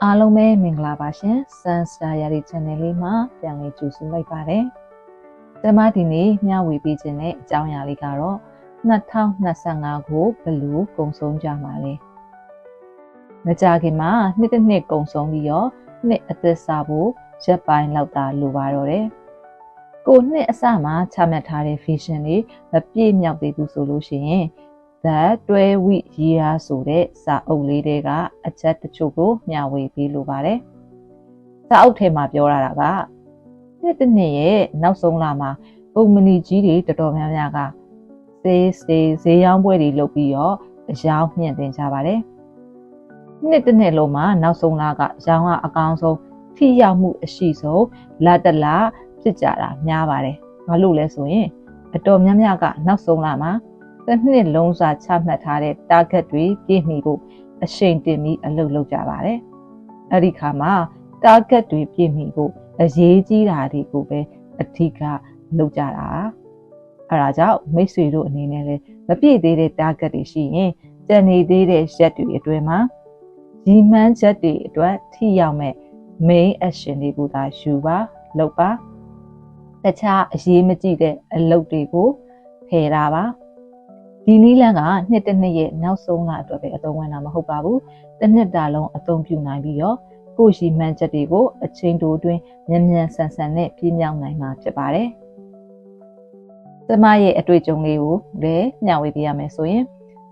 အားလုံးပဲမင်္ဂလာပါရှင် Sunstar Yari Channel လေးမှာပြန်လည်ကြိုဆိုလိုက်ပါတယ်။ကျွန်မဒီနေ့မျှဝေပေးခြင်းတဲ့အကြောင်းအရာလေးကတော့2025ကိုဘယ်လိုကုန်ဆုံးကြမှာလဲ။မကြာခင်မှာနှစ်ကုန်ဆုံးပြီးတော့နှစ်အသက်စားဖို့ရက်ပိုင်းလောက်သာလိုပါတော့တယ်။ကိုနှစ်အစမှာချမှတ်ထားတဲ့ vision လေးမပြည့်မြောက်သေးဘူးဆိုလို့ရှိရင် The 12 week year ဆိုတဲ့စာအုပ်လေးတွေကအချက်တချို့ကိုမျှဝေပေးလိုပါတယ်။စာအုပ်ထဲမှာပြောရတာကနှစ်တစ်နှစ်ရဲ့နောက်ဆုံးလမှာကုမ္ပဏီကြီးတွေတော်တော်များများကဈေးရောင်းပွဲတွေလုပ်ပြီးတော့အယောင်မြင့်တင်ကြပါတယ်။နှစ်တစ်နှစ်လုံးမှာနောက်ဆုံးလကရောင်းကအကောင်းဆုံးထိရောက်မှုအရှိဆုံးလက်တလဖြစ်ကြတာများပါတယ်။ဘာလို့လဲဆိုရင်အတော်များများကနောက်ဆုံးလမှာတစ်နှစ်လုံးစာချမှတ်ထားတဲ့ target တွေပြည့်မီဖို့အရှိန်တင်ပြီးအလုပ်လုပ်ကြပါတယ်။အဲ့ဒီခါမှာ target တွေပြည့်မီဖို့အရေးကြီးတာတွေကိုပဲအထူးကလုပ်ကြတာ။အဲ့ဒါကြောင့်မိတ်ဆွေတို့အနေနဲ့လည်းမပြည့်သေးတဲ့ target တွေရှိရင်ကျန်နေသေးတဲ့ရက်တွေအတွင်းမှာရည်မှန်းချက်တွေအတွက်ထိရောက်မဲ့ main action တွေကိုသာယူပါလုပ်ပါတခြားအရေးမကြီးတဲ့အလုပ်တွေကိုဖယ်တာပါဒီနည်းလမ်းကနှစ်တစ်နှစ်ရဲ့နောက်ဆုံးလအတွက်ပဲအသုံးဝင်တာမဟုတ်ပါဘူးတစ်နှစ်တာလုံးအသုံးပြုနိုင်ပြီးတော့ကိုယ့်ရည်မှန်းချက်တွေကိုအချိန်တိုအတွင်းမြန်မြန်ဆန်ဆန်နဲ့ပြည့်မြောက်နိုင်မှာဖြစ်ပါတယ်။ကျမရဲ့အတွေ့အကြုံလေးကိုလည်းမျှဝေပေးရမယ်ဆိုရင်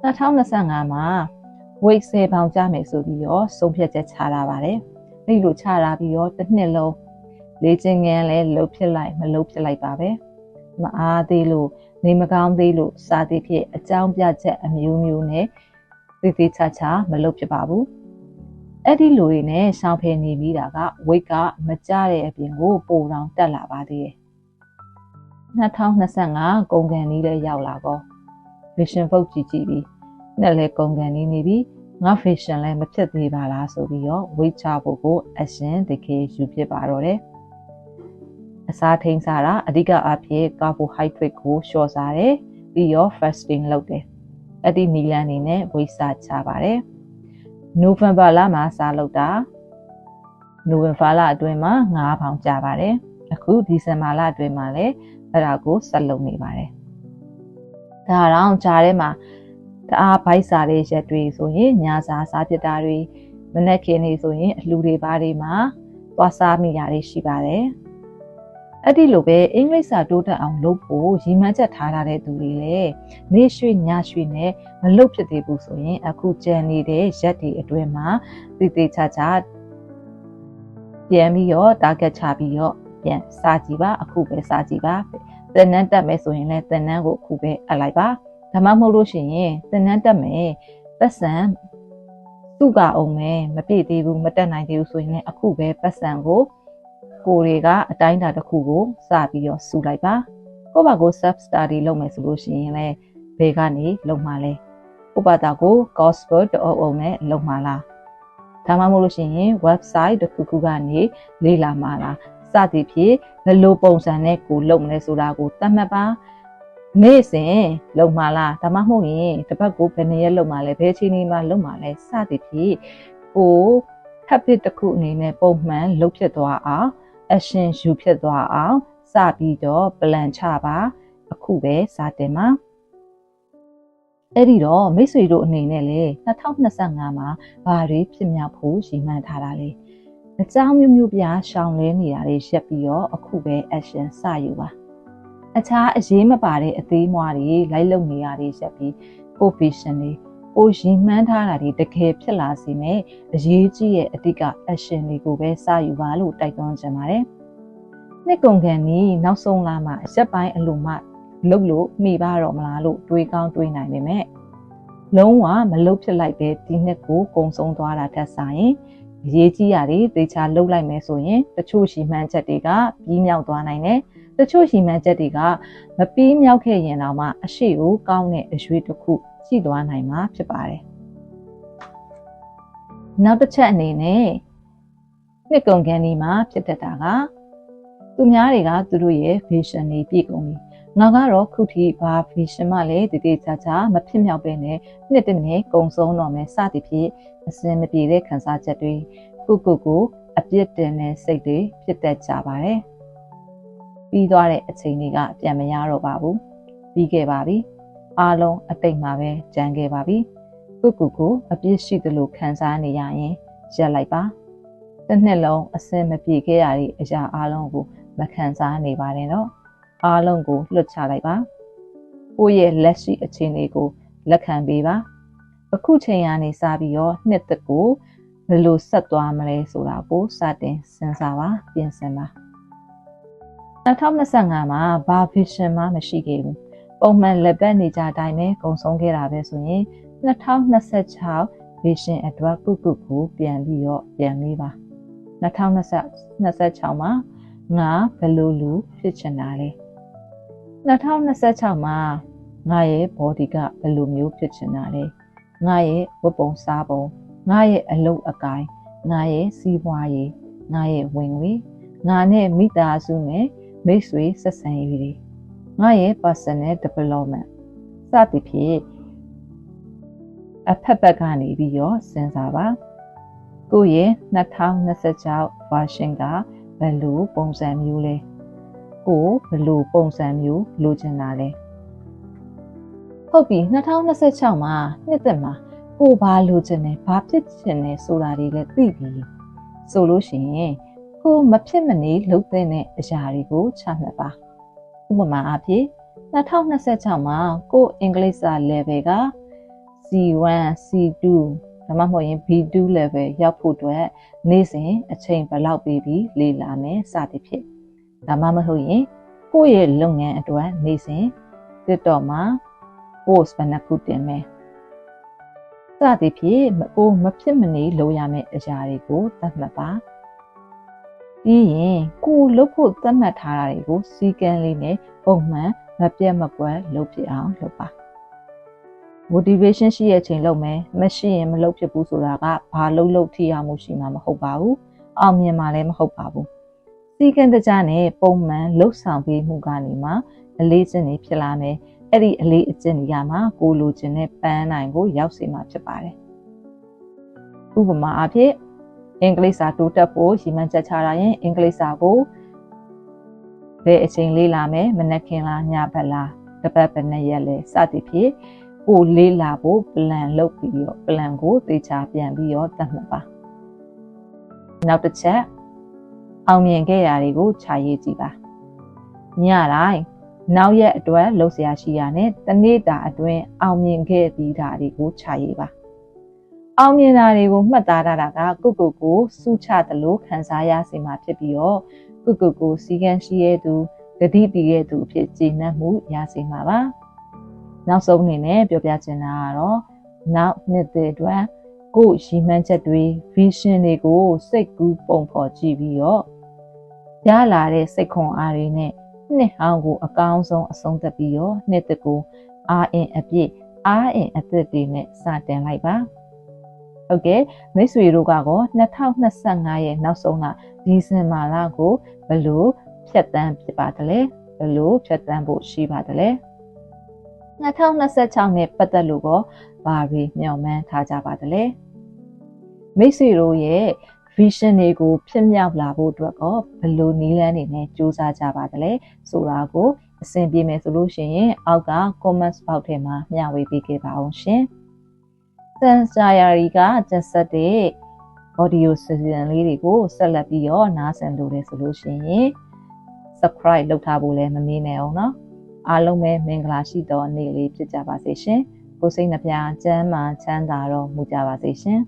2025မှာ weight 10 ပေါင်ကျမယ်ဆိုပြီးတော့ဆုံးဖြတ်ချက်ချလာပါတယ်။အဲ့လိုချလာပြီးတော့တစ်နှစ်လုံးလေ့ကျင့်ခန်းလည်းလုပ်ဖြစ်လိုက်မလုပ်ဖြစ်လိုက်ပါပဲ။မအားသေးလို့နေမကောင်းသေးလို့စာသည့်ဖြစ်အကြောင်းပြချက်အမျိုးမျိုးနဲ့သေချာမလုပ်ဖြစ်ပါဘူးအဲ့ဒီလိုတွေနဲ့ရှောင်ဖယ်နေပြီးတာက weight ကမကျတဲ့အပြင်ကိုပိုတောင်တက်လာပါသေးတယ်2025ကုန်ကန်လေးလည်းရောက်လာကော vision ပုတ်ကြည့်ပြီးနဲ့လည်းကုန်ကန်လေးနေပြီးငါ vision လည်းမဖြစ်သေးပါလားဆိုပြီးတော့ weight ချဖို့ကို action တကယ်ယူဖြစ်ပါတော့တယ်အစားထိန်းစားတာအဓိကအဖြစ် carbohydrate ကိုလျှော့စားတယ်ပြီးတော့ fasting လုပ်တယ်အဲ့ဒီနီလန်နေနဲ့ weight စားချပါတယ် November လမှာစားလုပ်တာ November လအတွင်းမှာ9 ပေါင်ကျပါတယ်အခု December လအတွင်းမှာလည်းအဲ့ဒါကိုဆက်လုပ်နေပါတယ်ဒါတော့ဂျားထဲမှာတအားဘိုက်စားတဲ့ရက်တွေဆိုရင်ညစာစားဖြစ်တာတွေမနက်ခင်းနေဆိုရင်အလှူတွေပါတွေမှာသွားစားမိတာတွေရှိပါတယ်အဲ့ဒီလိုပဲအင်္ဂလိပ်စာတိုးတက်အောင်လုပ်ဖို့ရည်မှန်းချက်ထားတဲ့သူတွေလည်းနေ့ရွှေ့ညရွှေ့နဲ့မလုပ်ဖြစ်သေးဘူးဆိုရင်အခုကြံနေတဲ့ရက်တွေအတွင်းမှာသေချာပြန်ပြီးတော့ target ချပြီးတော့ပြန်စားကြည့်ပါအခုပဲစားကြည့်ပါသင်တန်းတက်မယ်ဆိုရင်လည်းသင်တန်းကိုအခုပဲအပ်လိုက်ပါဒါမှမဟုတ်လို့ရှိရင်သင်တန်းတက်မယ်ပတ်စံသူ့ကအောင်မယ်မပြည့်သေးဘူးမတက်နိုင်သေးဘူးဆိုရင်လည်းအခုပဲပတ်စံကိုကိုယ်တွေကအတိုင်းအတာတစ်ခုကိုစပြီးတော့စုလိုက်ပါကိုယ့်ဘာကို self study လုပ်မယ်ဆိုလို့ရှိရင်လည်းဘယ်ကနေလုပ်မှာလဲကိုယ့်ဘာသာကို gospel တအုပ်နဲ့လုပ်မှာလားဒါမှမဟုတ်လို့ရှိရင် website တစ်ခုကနေလေ့လာမှာလားစသည်ဖြင့်ဘယ်လိုပုံစံနဲ့ကိုလုပ်မလဲဆိုတာကိုသတ်မှတ်ပါနေ့စဉ်လုပ်မှာလားဒါမှမဟုတ်ရင်တစ်ပတ်ကိုဘယ်နှစ်ရက်လုပ်မှာလဲဘယ်အချိန်မှာလုပ်မှာလဲစသည်ဖြင့်ကို habit တစ်ခုအနေနဲ့ပုံမှန်လုပ်ဖြစ်သွားအောင်action ယူဖြစ်သွားအောင်စပြီးတော့ plan ချပါအခုပဲစတင်ပါအဲ့ဒီတော့မိတ်ဆွေတို့အနေနဲ့လေ2025မှာဘာတွေဖြစ်မြောက်ဖို့ရည်မှန်းထားတာလဲအကြောင်းမျိုးပြရှောင်လဲနေတာတွေရက်ပြီးတော့အခုပဲ action စယူပါအခြားအရေးမပါတဲ့အသေးမွားတွေလိုက်လုပ်နေရတဲ့ရက်ပြီး vision တွေကိုရည်မှန်းထားတာတွေတကယ်ဖြစ်လာစေမယ်အရေးကြီးရဲ့အဓိက action တွေကိုပဲစယူပါလို့တိုက်တွန်းချင်ပါတယ်။နှစ်ကုန်ကန်นี้နောက်ဆုံးလာမှရက်ပိုင်းအလိုမှလုပ်လို့မိပါတော့မလားလို့တွေးကောင်းတွေးနိုင်ပေမဲ့လုံးဝမလုပ်ဖြစ်လိုက်ပဲဒီနှစ်ကိုကုံဆုံးသွားတာထက်ဆိုင်အရေးကြီးရာတွေသေချာလုပ်လိုက်မယ်ဆိုရင်တချို့ရှီမှန်းချက်တွေကပြီးမြောက်သွားနိုင်တယ်။တချို့ရှီမှန်းချက်တွေကမပြီးမြောက်ခဲ့ရင်တော့မှအရှိကိုကောင်းတဲ့အရွေးတစ်ခုရှိသွားနိုင်မှာဖြစ်ပါတယ်။နောက်တစ်ချက်အနေနဲ့နှစ်ကုန်ကန်ဒီမှာဖြစ်တတ်တာကသူများတွေကသူတို့ရဲ့ vision တွေပြည့်ကုန်ပြီ။ငါကတော့ခုထိဘာ vision မှလည်းတည်ချာမဖြစ်မြောက်ပဲနဲ့နှစ်တည်းနဲ့ကုံဆုံးတော့မယ်စသည်ဖြင့်အစင်မပြေတဲ့ခံစားချက်တွေ ကိုအပြစ်တင်တဲ့စိတ်တွေဖြစ်တတ်ကြပါတယ်ပြီးသွားတဲ့အချိန်တွေကပြန်မရတော့ပါဘူးပြီးခဲ့ပါပြီအားလုံးအတိတ်မှာပဲကြံခဲ့ပါပြီကိုအပြစ်ရှိသလိုခံစားနေရရင်ရက်လိုက်ပါတစ်နှစ်လုံးအစင်မပြေခဲ့ရတဲ့အရာအားလုံးကိုမခံစားနေပါနဲ့တော့အားလုံးကိုလွတ်ချလိုက်ပါကိုယ့်ရဲ့လက်ရှိအခြေအနေကိုလက်ခံပေးပါအခုချိန်ကနေစပြီးတော့နှစ်သက်ကိုဘယ်လိုဆက်သွားမလဲဆိုတာကိုစတင်စဉ်းစားပါပြင်ဆင်ပါ2025မှာဘာ vision မှမရှိခဲ့ဘူးပုံမှန်လက်ပတ်နေကြတိုင်းပဲကုံဆုံးခဲ့တာပဲဆိုရင်2026 vision အတွက်ကိုပြန်ပြီးတော့ပြန်လေးပါ2026မှာငါဘယ်လိုလူဖြစ်ချင်တာလဲ2026မှာငါရဲ့ body ကဘယ်လိုမျိုးဖြစ်ချင်တာလဲငါရဲ့ဝတ်ပုံစားပုံငါရဲ့အလုပ်အကိုင်ငါရဲ့စီးပွားရေးငါရဲ့ဝင်ငွေငါနဲ့မိသားစုနဲ့မိတ်ဆွေဆက်ဆံရေးတွေငါရဲ့ personal development စသဖြင့်အဖက်ဖက်ကနေပြီးတော့စဉ်းစားပါကိုယ့်ရဲ့2026 version ကဘယ်လိုပုံစံမျိုးလဲကိုဘယ်လိုပုံစံမျိုးလိုချင်တာလဲဟုတ်ပြီ2026မှာနှစ်သက်မှာကိုဘာလိုချင်တယ်ဘာဖြစ်ချင်တယ်ဆိုတာတွေလည်းသိပြီဆိုလို့ရှိရင်ကိုမဖြစ်မနေလုပ်တဲ့အရာတွေကိုချမှတ်ပါဥပမာအားဖြင့်2026မှာကိုအင်္ဂလိပ်စာ level က C1 C2 ဒါမှမဟုတ်ရင် B2 level ရောက်ဖို့အတွက်နေ့စဉ်အချိန်ဘယ်လောက်ပေးပြီးလေ့လာမယ်စသဖြင့်ဒါမှမဟုတ်ရင်ကိုယ့်ရဲ့လုပ်ငန်းအတွက်နေ့စဉ် TikTok မှာ post ဘယ်နှခုတင်မယ်စသဖြင့်ကိုမဖြစ်မနေလုပ်ရမယ့်အရာတွေကိုသတ်မှတ်ပါပြီးရင်ကိုလုပ်ဖို့သတ်မှတ်ထားတာတွေကိုစီကံလေးနဲ့ပုံမှန်မပြတ်မကွက်လုပ်ဖြစ်အောင်လုပ်ပါ motivation ရှိရဲ့ချိန်လုပ်မယ်မရှိရင်မလုပ်ဖြစ်ဘူးဆိုတာကဘာလုပ်ထိရမှုရှိမှာမဟုတ်ပါဘူးအောင်မြင်မှာလည်းမဟုတ်ပါဘူးစီကံတကြနဲ့ပုံမှန်လှုပ်ဆောင်ပေးမှုကနေမှအလေးကျင့်နေဖြစ်လာမယ်အဲ့ဒီအလေးအကျင့်တွေကမှကိုလိုချင်တဲ့ပန်းနိုင်ကိုရောက်စေမှာဖြစ်ပါတယ်ဥပမာအားဖြင့်အင်္ဂလိပ်စာတိုးတက်ဖို့ရည်မှန်းချက်ချတာရင်အင်္ဂလိပ်စာကိုဘယ်အချိန်လေးလာမယ်မနက်ခင်းလားညဘက်လားတစ်ပတ်ဘယ်နှစ်ရက်လဲစသဖြင့်ကိုလေးလာဖို့ plan လုပ်ပြီးတော့ plan ကိုသေချာပြန်ပြီးတော့သတ်မှတ်ပါနောက်တစ်ချက်အောင်မြင်ခဲ့ရာတွေကိုခြာရေးကြည့်ပါညတိုင်းနောက်ရက်အတွက်လှုပ်ရှားရှိရနဲ့တနေ့တာအတွင်းအောင်မြင်ခဲ့ပြီးတာတွေကိုခြာရေးပါအောင်မြင်တာတွေကိုမှတ်သားထားတာကကိုစူးချတယ်လို့ခံစားရစေမှာဖြစ်ပြီးတော့ကိုစီကံရှိရဲ့သူဂတိတည်ရဲ့သူအဖြစ်ကျေနပ်မှုရစေမှာပါနောက်ဆုံးအနေနဲ့ပြောပြချင်တာကတော့နောက်နှစ်သက်အတွက်ကိုရည်မှန်းချက်တွေ vision တွေကိုစိတ်ကူးပုံဖော်ကြည့်ပြီးတော့ရလာတဲ့စိတ်ခွန်အားတွေနဲ့နှစ်ဟောင်းကိုအကောင်းဆုံးအဆုံးသတ်ပြီးတော့နှစ်သက်ကိုအားအင်အပြည့်အားအင်အသက်တွေနဲ့စတင်လိုက်ပါဟုတ်ကဲ့မိတ်ဆွေတို့ကတော့2025ရဲ့နောက်ဆုံးလဒီဇင်ဘာလကိုဘယ်လိုဖြတ်တန်းဖြစ်ပါတယ်လဲဘယ်လိုဖြတ်တန်းဖို့ရှိပါတယ်လဲ2026နဲ့ပတ်သက်လို့တော့ဘာတွေမျှော်မှန်းထားကြပါတယ်လဲမိတ်ဆွေတို့ရဲ့ vision တွေကိုဖြစ်မြောက်လာဖို့အတွက်တော့ဘယ်လိုနည်းလမ်းတွေနဲ့စူးစမ်းကြပါတယ်လဲဆိုတာကိုအဆင်ပြေမယ်ဆိုလို့ရှိရင်အောက်က comment box ထဲမှာမျှဝေပေးခဲ့ပါအောင်ရှင်စန်စာယာရီကတက်ဆက်တဲ့ audio session လေးတွေကိုဆက်လက်ပြီးတော့နားဆင်လို့လည်းဆိုလို့ရှိရင် subscribe လုပ်ထားဖို့လည်းမမေ့နဲ့အောင်နော်အားလုံးပဲမင်္ဂလာရှိသောနေ့လေးဖြစ်ကြပါစေရှင်ကိုစိတ်နှပြချမ်းသာချမ်းသာတော့မူကြပါစေရှင်